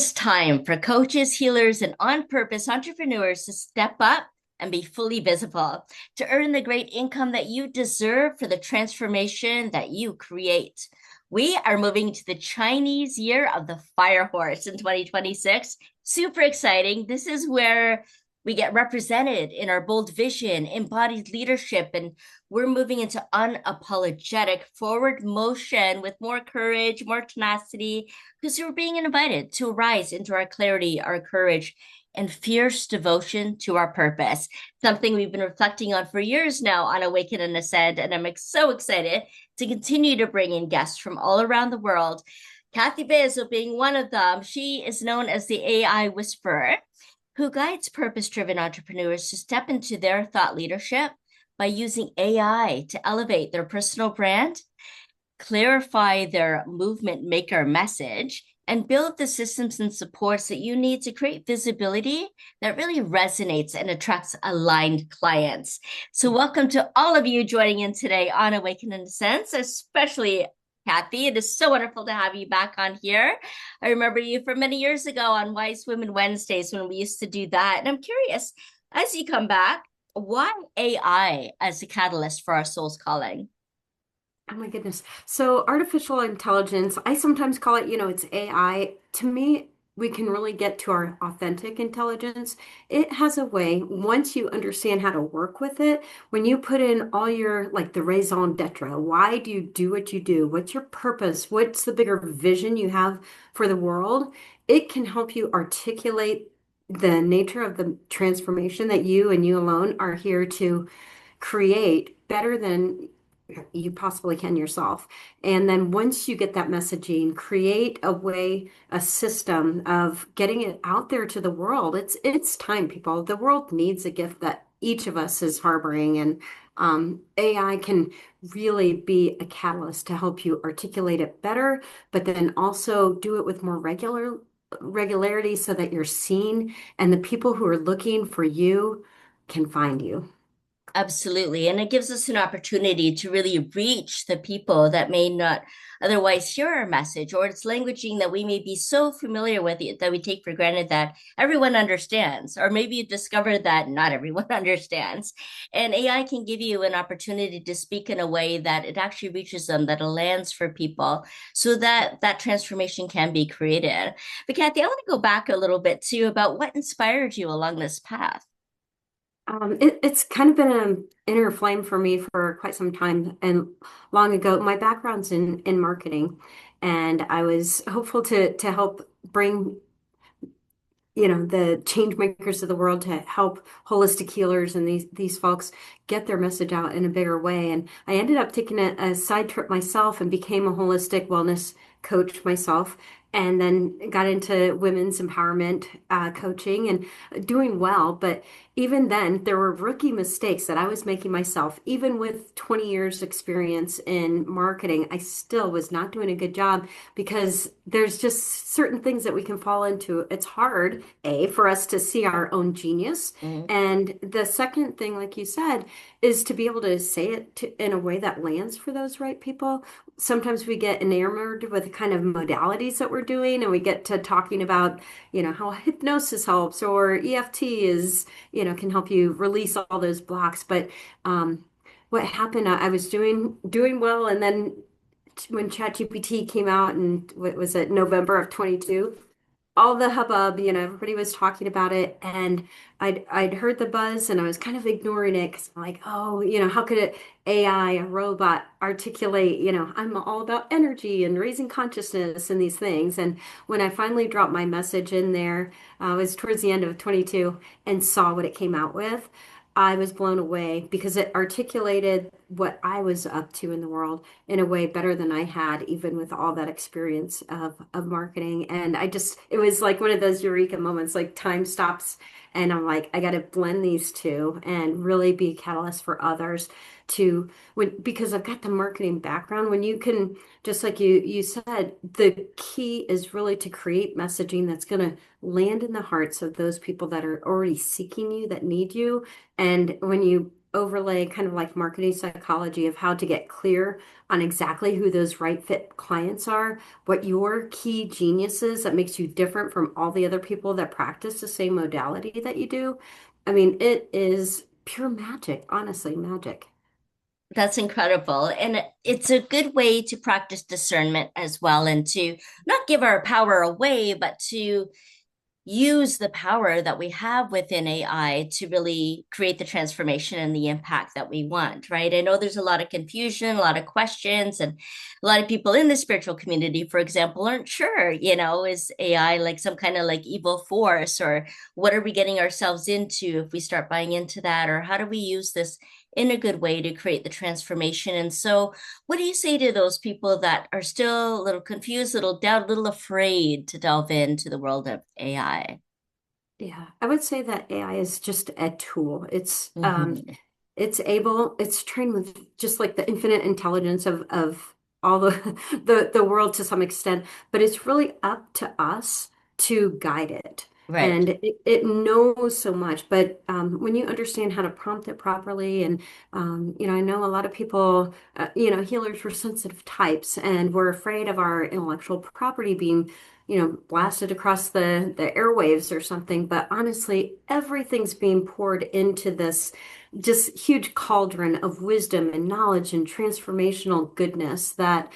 is time for coaches, healers, and on purpose entrepreneurs to step up and be fully visible to earn the great income that you deserve for the transformation that you create. We are moving to the Chinese year of the fire horse in 2026. Super exciting. This is where we get represented in our bold vision, embodied leadership, and we're moving into unapologetic forward motion with more courage, more tenacity, because we're being invited to rise into our clarity, our courage, and fierce devotion to our purpose. Something we've been reflecting on for years now on Awaken and Ascend. And I'm so excited to continue to bring in guests from all around the world. Kathy Basel being one of them. She is known as the AI Whisperer, who guides purpose driven entrepreneurs to step into their thought leadership by using AI to elevate their personal brand, clarify their movement maker message, and build the systems and supports that you need to create visibility that really resonates and attracts aligned clients. So, welcome to all of you joining in today on Awaken and Ascend, especially Kathy. It is so wonderful to have you back on here. I remember you from many years ago on Wise Women Wednesdays when we used to do that. And I'm curious, as you come back, why AI as a catalyst for our soul's calling? Oh my goodness. So artificial intelligence, I sometimes call it, it's AI. To me, we can really get to our authentic intelligence. It has a way, once you understand how to work with it, when you put in all your, like the raison d'etre, why do you do what you do? What's your purpose? What's the bigger vision you have for the world? It can help you articulate the nature of the transformation that you and you alone are here to create better than you possibly can yourself. And then once you get that messaging, create a way, a system of getting it out there to the world. It's time, people. The world needs a gift that each of us is harboring, and AI can really be a catalyst to help you articulate it better, but then also do it with more regularity so that you're seen and the people who are looking for you can find you. Absolutely. And it gives us an opportunity to really reach the people that may not otherwise hear our message, or it's languaging that we may be so familiar with it that we take for granted that everyone understands, or maybe you discover that not everyone understands. And AI can give you an opportunity to speak in a way that it actually reaches them, that it lands for people so that that transformation can be created. But Kathy, I want to go back a little bit too about what inspired you along this path. It's kind of been an inner flame for me for quite some time. And long ago, my background's in marketing, and I was hopeful to help bring, the change makers of the world to help holistic healers and these folks get their message out in a bigger way. And I ended up taking a side trip myself and became a holistic wellness coach myself, and then got into women's empowerment coaching and doing well. But even then, there were rookie mistakes that I was making myself. Even with 20 years experience in marketing, I still was not doing a good job because there's just certain things that we can fall into. It's hard, for us to see our own genius. Mhm. And the second thing, like you said, is to be able to say it in a way that lands for those right people. Sometimes we get enamored with the kind of modalities that we're doing, and we get to talking about, how hypnosis helps, or EFT is, can help you release all those blocks. But what happened, I was doing well, and then when ChatGPT came out, and what was it, November of 22, all the hubbub, everybody was talking about it, and I'd heard the buzz, and I was kind of ignoring it because I'm like, oh, how could it AI, a robot, articulate, I'm all about energy and raising consciousness and these things. And when I finally dropped my message in there, it was towards the end of 22, and saw what it came out with. I was blown away because it articulated what I was up to in the world in a way better than I had, even with all that experience of marketing. And it was like one of those eureka moments, like time stops. And I'm like, I got to blend these two and really be a catalyst for others because I've got the marketing background. When you can, just like you said, the key is really to create messaging that's going to land in the hearts of those people that are already seeking you, that need you. And when you overlay kind of like marketing psychology of how to get clear on exactly who those right fit clients are, what your key genius is that makes you different from all the other people that practice the same modality that you do. I mean, it is pure magic, honestly, magic. That's incredible. And it's a good way to practice discernment as well, and to not give our power away, but to use the power that we have within AI to really create the transformation and the impact that we want, right? I know there's a lot of confusion, a lot of questions, and a lot of people in the spiritual community, for example, aren't sure, is AI like some kind of like evil force, or what are we getting ourselves into if we start buying into that, or how do we use this in a good way to create the transformation? And so, what do you say to those people that are still a little confused, a little doubt, a little afraid to delve into the world of AI? Yeah, I would say that AI is just a tool. Mhm. It's trained with just like the infinite intelligence of all the the world to some extent, but it's really up to us to guide it. Right. And it knows so much, but when you understand how to prompt it properly, and I know a lot of people, healers were sensitive types, and we're afraid of our intellectual property being, blasted across the airwaves or something. But honestly, everything's being poured into this just huge cauldron of wisdom and knowledge and transformational goodness that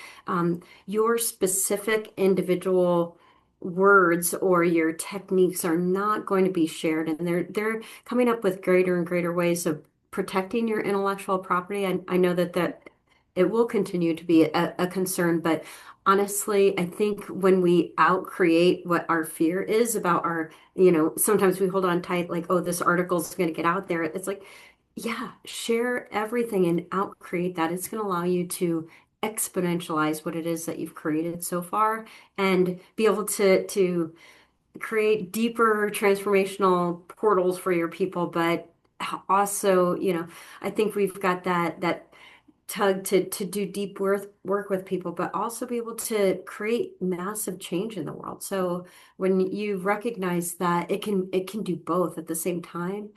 your specific individual words or your techniques are not going to be shared, and they're coming up with greater and greater ways of protecting your intellectual property. I know that it will continue to be a concern, but honestly, I think when we outcreate what our fear is about our, sometimes we hold on tight, like, oh, this article is going to get out there. It's like, yeah, share everything and out create that. It's going to allow you to exponentialize what it is that you've created so far and be able to create deeper transformational portals for your people. But also, I think we've got that tug to do deep work with people, but also be able to create massive change in the world. So when you recognize that it can do both at the same time,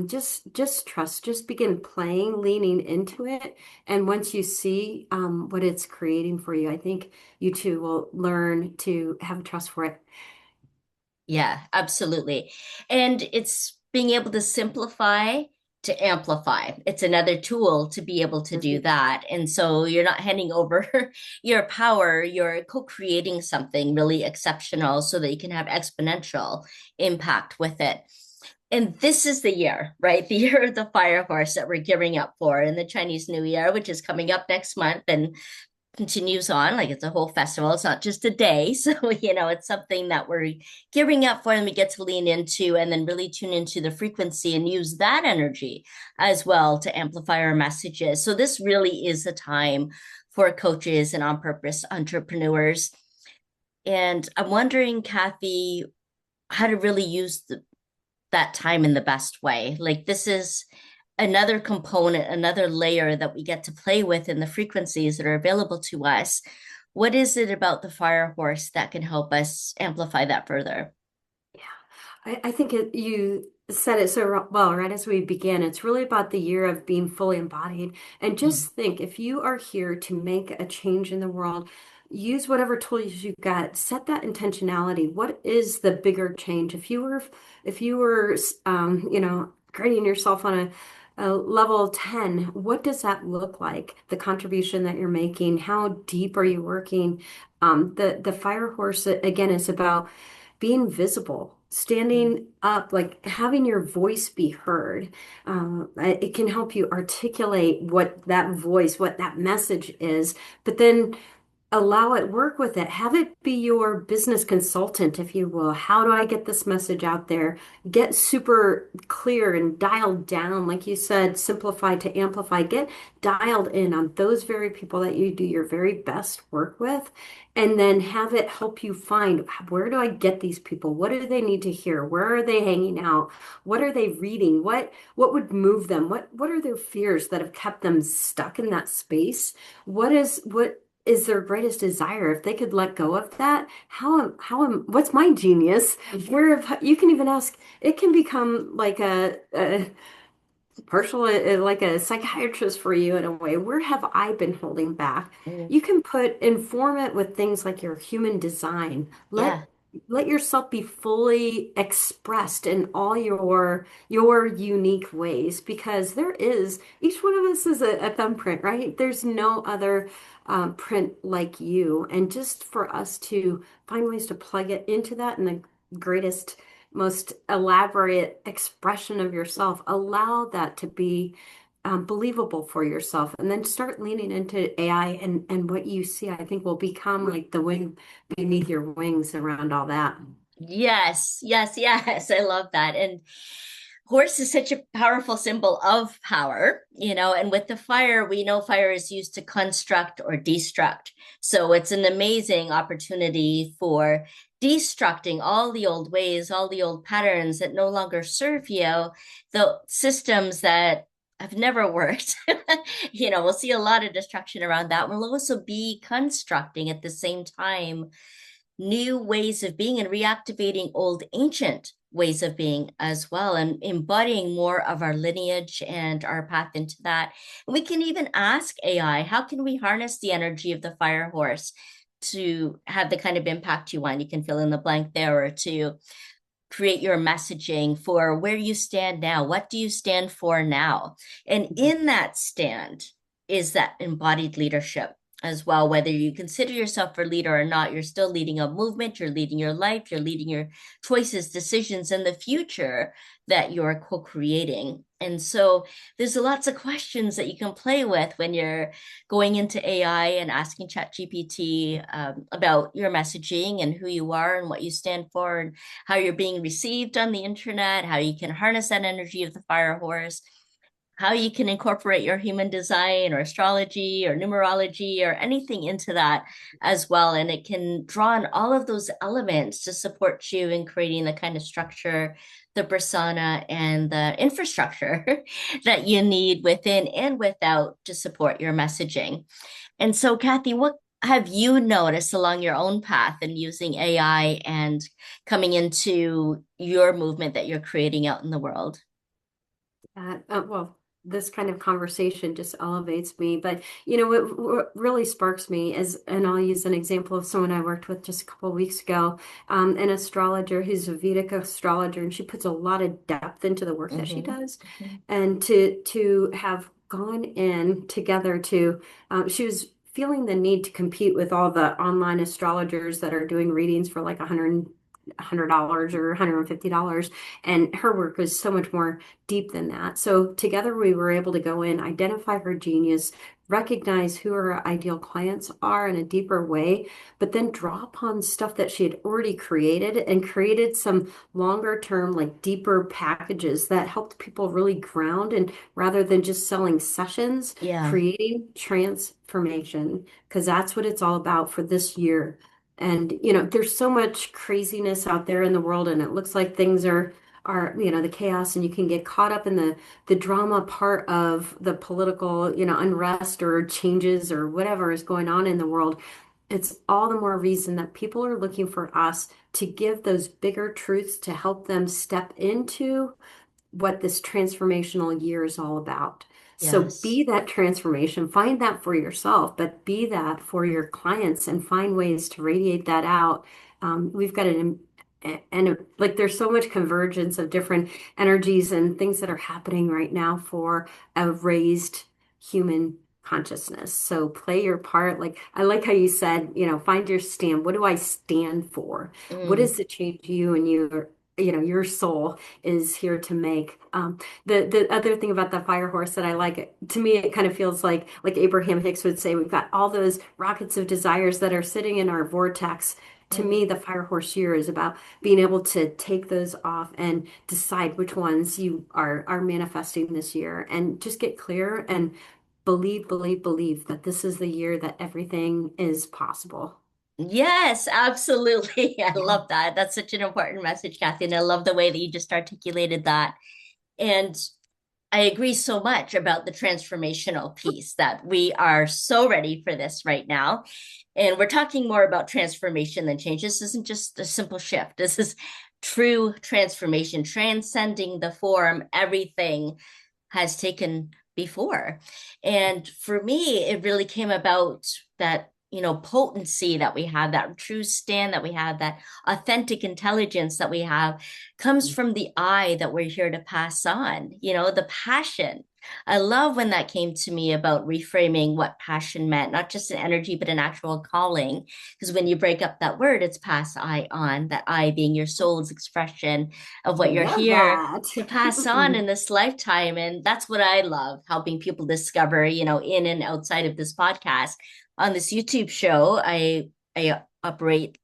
just trust, just begin playing, leaning into it. And once you see what it's creating for you, I think you too will learn to have trust for it. Yeah, absolutely. And it's being able to simplify to amplify. It's another tool to be able to do Mhm. that. And so you're not handing over your power, you're co-creating something really exceptional so that you can have exponential impact with it. And this is the year, right? The year of the fire horse that we're gearing up for in the Chinese New Year, which is coming up next month. And continues on like it's a whole festival. It's not just a day. So, it's something that we're gearing up for and we get to lean into and then really tune into the frequency and use that energy as well to amplify our messages. So, this really is a time for coaches and on purpose entrepreneurs. And I'm wondering, Kathy, how to really use that time in the best way. Like, this is another component, another layer that we get to play with in the frequencies that are available to us. What is it about the fire horse that can help us amplify that further? Yeah, I think you said it so well right as we began. It's really about the year of being fully embodied. And Mhm. just think, if you are here to make a change in the world, use whatever tools you've got. Set that intentionality. What is the bigger change? If you were grading yourself on a level 10, what does that look like? The contribution that you're making, how deep are you working? The fire horse again is about being visible, standing up, like having your voice be heard. It can help you articulate what that voice, what that message is, but then allow it, work with it, have it be your business consultant, if you will. How do I get this message out there? Get super clear and dialed down, like you said, simplify to amplify. Get dialed in on those very people that you do your very best work with, and then have it help you find, where do I get these people? What do they need to hear? Where are they hanging out? What are they reading? What would move them? What are their fears that have kept them stuck in that space? What is their greatest desire? If they could let go of that, what's my genius? Where you can even ask, it can become like a partial, like a psychiatrist for you in a way. Where have I been holding back? Mm, You can inform it with things like your human design. yeah. Let yourself be fully expressed in all your unique ways, because there is, each one of us is a thumbprint, right? There's no other print like you. And just for us to find ways to plug it into that in the greatest, most elaborate expression of yourself, allow that to be believable for yourself, and then start leaning into AI, and what you see, I think, will become like the wind beneath your wings around all that. Yes, yes, yes. I love that. And horse is such a powerful symbol of power, and with the fire, we know fire is used to construct or destruct. So it's an amazing opportunity for destructing all the old ways, all the old patterns that no longer serve you, the systems that have never worked. We'll see a lot of destruction around that. We'll also be constructing at the same time new ways of being and reactivating old ancient ways of being as well, and embodying more of our lineage and our path into that. And we can even ask AI, how can we harness the energy of the fire horse to have the kind of impact you want? You can fill in the blank there, or to create your messaging for where you stand now. What do you stand for now? And in that stand is that embodied leadership as well. Whether you consider yourself a leader or not, you're still leading a movement, you're leading your life, you're leading your choices, decisions, and the future that you're co creating. And so there's lots of questions that you can play with when you're going into AI and asking ChatGPT about your messaging and who you are and what you stand for, and how you're being received on the internet, how you can harness that energy of the fire horse, how you can incorporate your human design or astrology or numerology or anything into that as well. And it can draw on all of those elements to support you in creating the kind of structure, the persona, and the infrastructure that you need within and without to support your messaging. And so, Kathy, what have you noticed along your own path in using AI and coming into your movement that you're creating out in the world? Well, this kind of conversation just elevates me. But what really sparks me is, and I'll use an example of someone I worked with just a couple of weeks ago, an astrologer who's a Vedic astrologer, and she puts a lot of depth into the work that she Mm-hmm. does. And to have gone in together to, she was feeling the need to compete with all the online astrologers that are doing readings for like $100 or $150, and her work was so much more deep than that. So together we were able to go in, identify her genius, recognize who her ideal clients are in a deeper way, but then draw upon stuff that she had already created, and created some longer term, like deeper packages that helped people really ground, and rather than just selling sessions, Yeah. creating transformation, because that's what it's all about for this year. And there's so much craziness out there in the world, and it looks like things are the chaos, and you can get caught up in the drama part of the political unrest or changes or whatever is going on in the world. It's all the more reason that people are looking for us to give those bigger truths to help them step into what this transformational year is all about. So Yes. be that transformation, find that for yourself, but be that for your clients, and find ways to radiate that out. We've got like there's so much convergence of different energies and things that are happening right now for a raised human consciousness. So play your part. Like I like how you said, find your stand. What do I stand for? What Mm, is the change you and your soul is here to make. The other thing about the fire horse that I like, to me, it kind of feels like Abraham Hicks would say, we've got all those rockets of desires that are sitting in our vortex. To mm. me, the fire horse year is about being able to take those off and decide which ones you are manifesting this year, and just get clear and believe that this is the year that everything is possible. Yes, absolutely. I love that. That's such an important message, Kathy. And I love the way that you just articulated that. And I agree so much about the transformational piece, that we are so ready for this right now. And we're talking more about transformation than change. This isn't just a simple shift. This is true transformation, transcending the form, everything has taken before. And for me, it really came about that, potency that we have, that true stand that we have, that authentic intelligence that we have comes from the I that we're here to pass on, the passion. I love when that came to me about reframing what passion meant, not just an energy, but an actual calling. Because when you break up that word, it's pass I on, that I being your soul's expression of what you're Love here that. to pass on in this lifetime. And that's what I love, helping people discover, in and outside of this podcast. On this YouTube show, I operate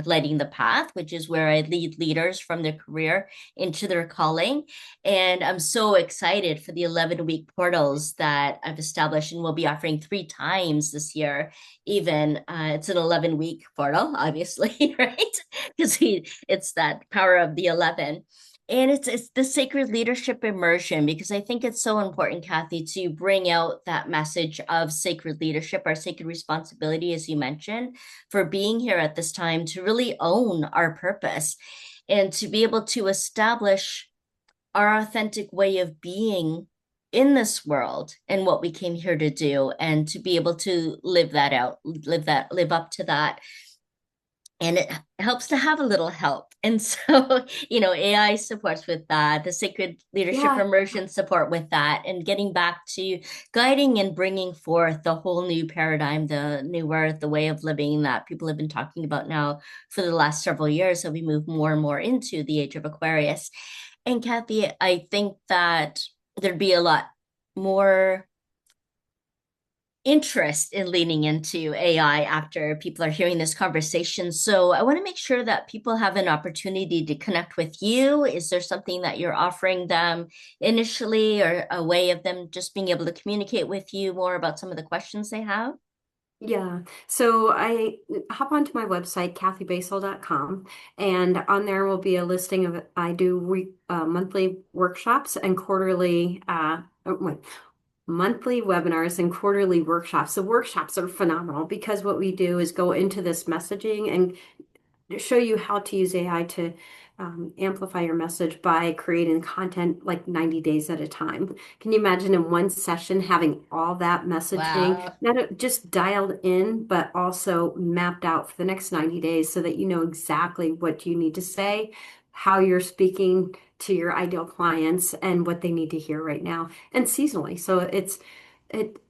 Lighting the Path, which is where I lead leaders from their career into their calling. And I'm so excited for the 11-week portals that I've established and will be offering 3 times this year. Even it's an 11-week portal, obviously, right? Because it's that power of the 11. And it's the sacred leadership immersion, because I think it's so important, Kathy, to bring out that message of sacred leadership, our sacred responsibility, as you mentioned, for being here at this time to really own our purpose and to be able to establish our authentic way of being in this world and what we came here to do, and to be able to live that out, live up to that. And it helps to have a little help. And so, AI supports with that, the sacred leadership Yeah. immersion support with that, and getting back to guiding and bringing forth the whole new paradigm, the new earth, the way of living that people have been talking about now for the last several years. So we move more and more into the age of Aquarius. And Kathy, I think that there'd be a lot more interest in leaning into AI after people are hearing this conversation. So I want to make sure that people have an opportunity to connect with you. Is there something that you're offering them initially, or a way of them just being able to communicate with you more about some of the questions they have? Yeah. So I hop onto my website, kathybasel.com, and on there will be a listing of I do monthly workshops and monthly webinars and quarterly workshops. The workshops are phenomenal because what we do is go into this messaging and show you how to use AI to amplify your message by creating content like 90 days at a time. Can you imagine in one session having all that messaging, Wow. not just dialed in, but also mapped out for the next 90 days so that you know exactly what you need to say, how you're speaking to your ideal clients, and what they need to hear right now, and seasonally. So it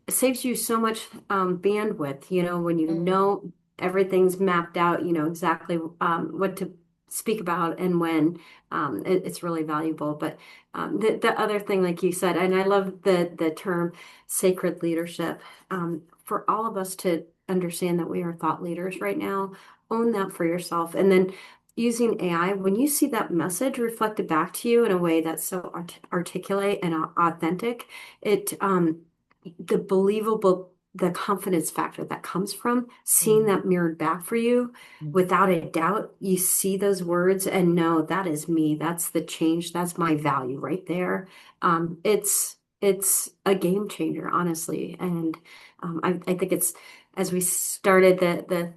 saves you so much bandwidth, when you Mm, know everything's mapped out, you know exactly what to speak about and when. It's really valuable. But the other thing, like you said, and I love the term sacred leadership, for all of us to understand that we are thought leaders right now, own that for yourself. And then using AI, when you see that message reflected back to you in a way that's so articulate and authentic, it the confidence factor that comes from seeing mm, that mirrored back for you, mm, without a doubt, you see those words and know that is me. That's the change. That's my value right there. It's a game changer, honestly. And I think it's, as we started the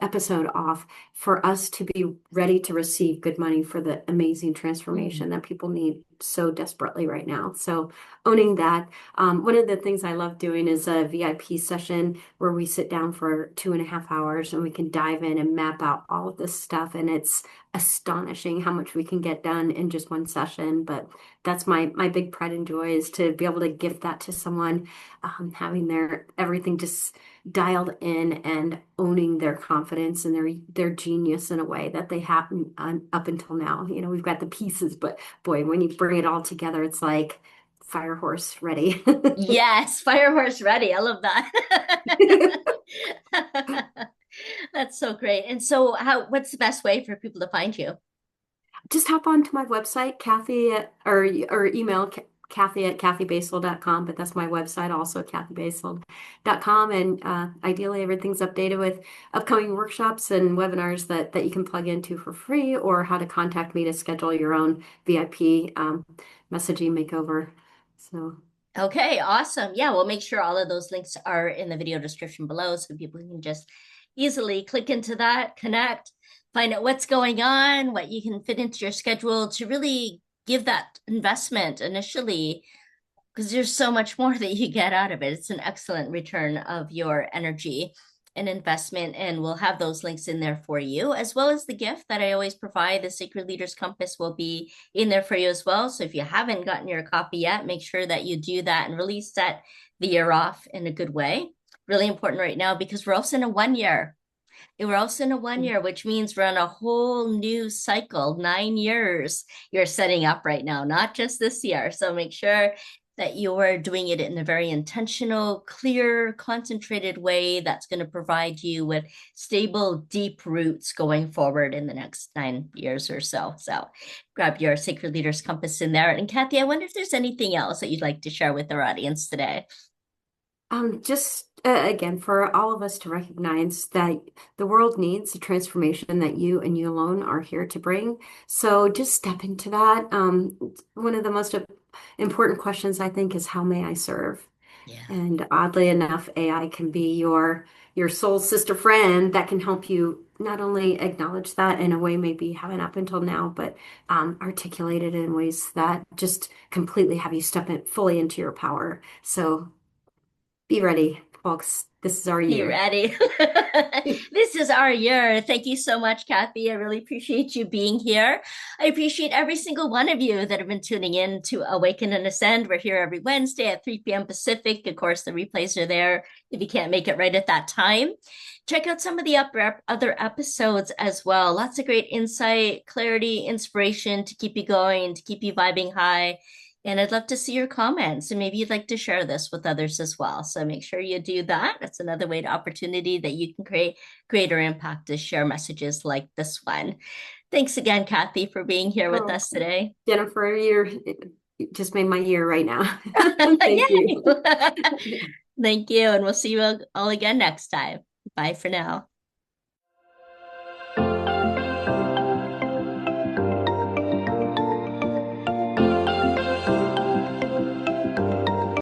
episode off, for us to be ready to receive good money for the amazing mm, transformation that people need so desperately right now. So owning that. One of the things I love doing is a VIP session where we sit down for 2.5 hours and we can dive in and map out all of this stuff. And it's astonishing how much we can get done in just one session. But that's my big pride and joy, is to be able to gift that to someone, having their everything just dialed in and owning their confidence and their genius in a way that they haven't up until now. We've got the pieces, but boy, when you bring it all together, it's like fire horse ready. yes, fire horse ready. I love that. That's so great. And so what's the best way for people to find you? Just hop onto my website, or email Kathy at kathybasel.com, but that's my website also, kathybasel.com. And ideally, everything's updated with upcoming workshops and webinars that you can plug into for free, or how to contact me to schedule your own VIP messaging makeover. So, Okay, awesome. Yeah, we'll make sure all of those links are in the video description below so people can just easily click into that, connect, find out what's going on, what you can fit into your schedule to really give that investment initially because there's so much more that you get out of it. It's an excellent return of your energy and investment. And we'll have those links in there for you, as well as the gift that I always provide. The Sacred Leaders Compass will be in there for you as well. So if you haven't gotten your copy yet, make sure that you do that and really set the year off in a good way. Really important right now because we're also in a 1 year. We're also in a 1 year, which means we're on a whole new cycle, 9 years you're setting up right now, not just this year. So make sure that you're doing it in a very intentional, clear, concentrated way that's going to provide you with stable, deep roots going forward in the next 9 years or so. So grab your Sacred Leaders Compass in there. And Kathy, I wonder if there's anything else that you'd like to share with our audience today. Just again, for all of us to recognize that the world needs the transformation that you and you alone are here to bring. So just step into that. One of the most important questions I think is how may I serve? Yeah. And oddly enough, AI can be your soul sister friend that can help you not only acknowledge that in a way maybe you haven't up until now, but articulate it in ways that just completely have you step in fully into your power. So be ready, folks. This is our Be year. ready. This is our year. Thank you so much, Kathy. I really appreciate you being here. I appreciate every single one of you that have been tuning in to Awaken and Ascend. We're here every Wednesday at 3 p.m. Pacific. Of course, the replays are there if you can't make it right at that time. Check out some of the other episodes as well. Lots of great insight, clarity, inspiration to keep you going, to keep you vibing high. And I'd love to see your comments. And maybe you'd like to share this with others as well. So make sure you do that. That's another way to opportunity that you can create greater impact is share messages like this one. Thanks again, Kathy, for being here with Oh, us today. Jennifer, you just made my year right now. Thank Yay! you. Thank you. And we'll see you all again next time. Bye for now.